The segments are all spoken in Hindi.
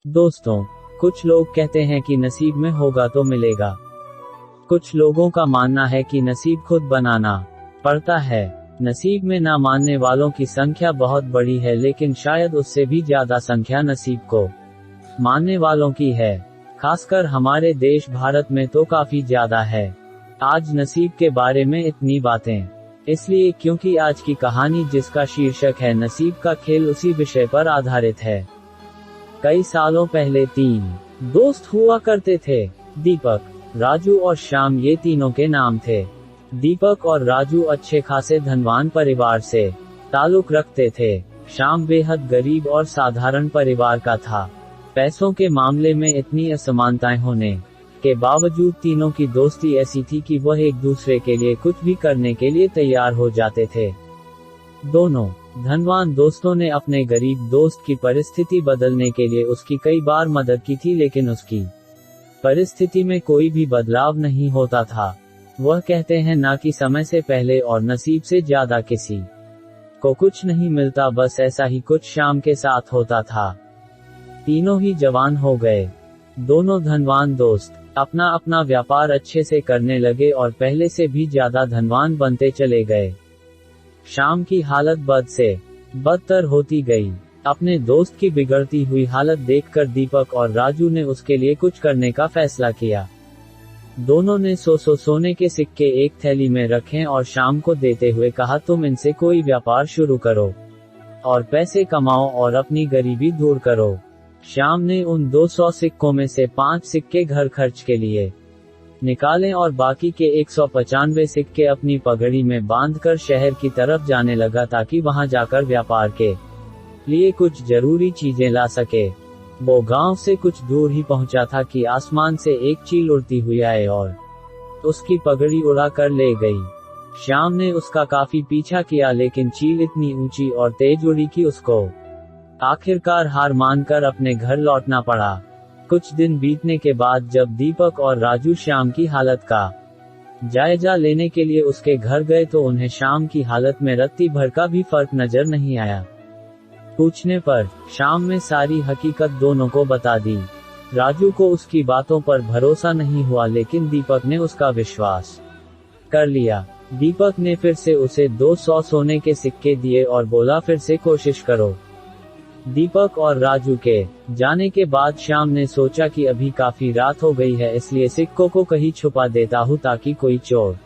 दोस्तों, कुछ लोग कहते हैं कि नसीब में होगा तो मिलेगा। कुछ लोगों का मानना है कि नसीब खुद बनाना पड़ता है। नसीब में ना मानने वालों की संख्या बहुत बड़ी है, लेकिन शायद उससे भी ज्यादा संख्या नसीब को मानने वालों की है। खासकर हमारे देश भारत में तो काफी ज्यादा है। आज नसीब के बारे में इतनी बातें इसलिए क्योंकि आज की कहानी, जिसका शीर्षक है नसीब का खेल, उसी विषय पर आधारित है। कई सालों पहले 3 दोस्त हुआ करते थे। दीपक, राजू और श्याम, ये तीनों के नाम थे। दीपक और राजू अच्छे खासे धनवान परिवार से ताल्लुक रखते थे। श्याम बेहद गरीब और साधारण परिवार का था। पैसों के मामले में इतनी असमानताएं होने के बावजूद तीनों की दोस्ती ऐसी थी कि वह एक दूसरे के लिए कुछ भी करने के लिए तैयार हो जाते थे। दोनों धनवान दोस्तों ने अपने गरीब दोस्त की परिस्थिति बदलने के लिए उसकी कई बार मदद की थी, लेकिन उसकी परिस्थिति में कोई भी बदलाव नहीं होता था। वह कहते हैं ना कि समय से पहले और नसीब से ज्यादा किसी को कुछ नहीं मिलता। बस ऐसा ही कुछ श्याम के साथ होता था। तीनों ही जवान हो गए। दोनों धनवान दोस्त अपना अपना व्यापार अच्छे से करने लगे और पहले से भी ज्यादा धनवान बनते चले गए। श्याम की हालत बद से बदतर होती गई। अपने दोस्त की बिगड़ती हुई हालत देखकर दीपक और राजू ने उसके लिए कुछ करने का फैसला किया। दोनों ने 100 सोने के सिक्के एक थैली में रखे और श्याम को देते हुए कहा, तुम इनसे कोई व्यापार शुरू करो और पैसे कमाओ और अपनी गरीबी दूर करो। श्याम ने उन 200 सिक्कों में से 5 सिक्के घर खर्च के लिए निकाले और बाकी के 195 सिक्के अपनी पगड़ी में बांधकर शहर की तरफ जाने लगा, ताकि वहां जाकर व्यापार के लिए कुछ जरूरी चीजें ला सके। वो गांव से कुछ दूर ही पहुंचा था कि आसमान से एक चील उड़ती हुई आए और उसकी पगड़ी उड़ा कर ले गई। श्याम ने उसका काफी पीछा किया, लेकिन चील इतनी ऊंची और तेज उड़ी कि उसको आखिरकार हार मानकर अपने घर लौटना पड़ा। कुछ दिन बीतने के बाद जब दीपक और राजू श्याम की हालत का जायजा लेने के लिए उसके घर गए, तो उन्हें श्याम की हालत में रत्ती भर का भी फर्क नजर नहीं आया। पूछने पर श्याम ने सारी हकीकत दोनों को बता दी। राजू को उसकी बातों पर भरोसा नहीं हुआ, लेकिन दीपक ने उसका विश्वास कर लिया। दीपक ने फिर से उसे 200 सोने के सिक्के दिए और बोला, फिर से कोशिश करो। दीपक और राजू के जाने के बाद श्याम ने सोचा कि अभी काफी रात हो गई है, इसलिए सिक्कों को कहीं छुपा देता हूँ ताकि कोई चोर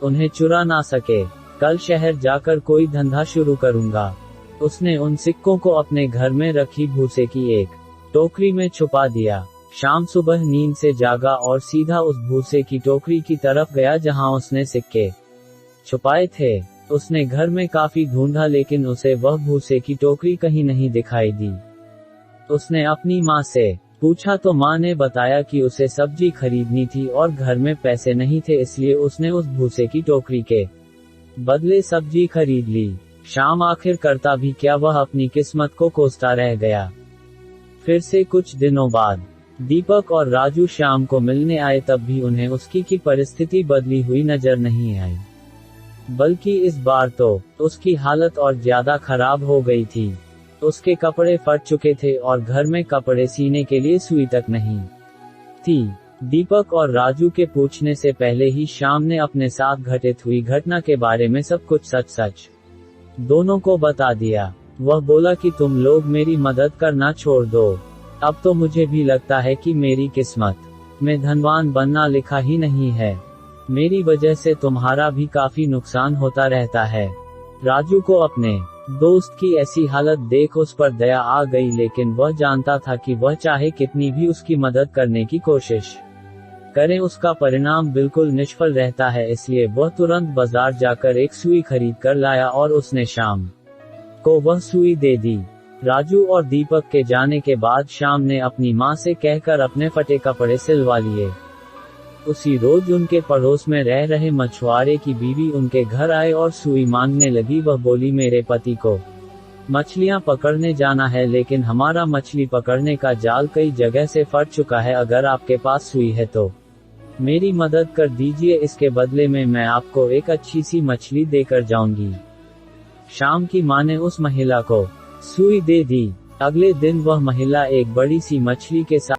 उन्हें चुरा ना सके। कल शहर जाकर कोई धंधा शुरू करूंगा। उसने उन सिक्कों को अपने घर में रखी भूसे की एक टोकरी में छुपा दिया। शाम सुबह नींद से जागा और सीधा उस भूसे की टोकरी की तरफ गया जहां उसने सिक्के छुपाए थे। उसने घर में काफी ढूंढा, लेकिन उसे वह भूसे की टोकरी कहीं नहीं दिखाई दी। उसने अपनी माँ से पूछा तो माँ ने बताया कि उसे सब्जी खरीदनी थी और घर में पैसे नहीं थे, इसलिए उसने उस भूसे की टोकरी के बदले सब्जी खरीद ली। शाम आखिर करता भी क्या, वह अपनी किस्मत को कोसता रह गया। फिर से कुछ दिनों बाद दीपक और राजू श्याम को मिलने आए, तब भी उन्हें उसकी की परिस्थिति बदली हुई नजर नहीं आई, बल्कि इस बार तो उसकी हालत और ज्यादा खराब हो गई थी। उसके कपड़े फट चुके थे और घर में कपड़े सीने के लिए सुई तक नहीं थी। दीपक और राजू के पूछने से पहले ही श्याम ने अपने साथ घटित हुई घटना के बारे में सब कुछ सच दोनों को बता दिया। वह बोला कि तुम लोग मेरी मदद करना छोड़ दो। अब तो मुझे भी लगता है कि मेरी किस्मत में धनवान बनना लिखा ही नहीं है। मेरी वजह से तुम्हारा भी काफी नुकसान होता रहता है। राजू को अपने दोस्त की ऐसी हालत देख उस पर दया आ गई, लेकिन वह जानता था कि वह चाहे कितनी भी उसकी मदद करने की कोशिश करे, उसका परिणाम बिल्कुल निष्फल रहता है। इसलिए वह तुरंत बाजार जाकर एक सुई खरीद कर लाया और उसने श्याम को वह सुई दे दी। राजू और दीपक के जाने के बाद श्याम ने अपनी माँ से कहकर अपने फटे कपड़े सिलवा लिए। उसी रोज उनके पड़ोस में रह रहे मछुआरे की बीवी उनके घर आए और सुई मांगने लगी। वह बोली, मेरे पति को मछलियां पकड़ने जाना है, लेकिन हमारा मछली पकड़ने का जाल कई जगह से फट चुका है। अगर आपके पास सुई है तो मेरी मदद कर दीजिए, इसके बदले में मैं आपको एक अच्छी सी मछली देकर जाऊंगी। श्याम की माँ ने उस महिला को सुई दे दी। अगले दिन वह महिला एक बड़ी सी मछली के साथ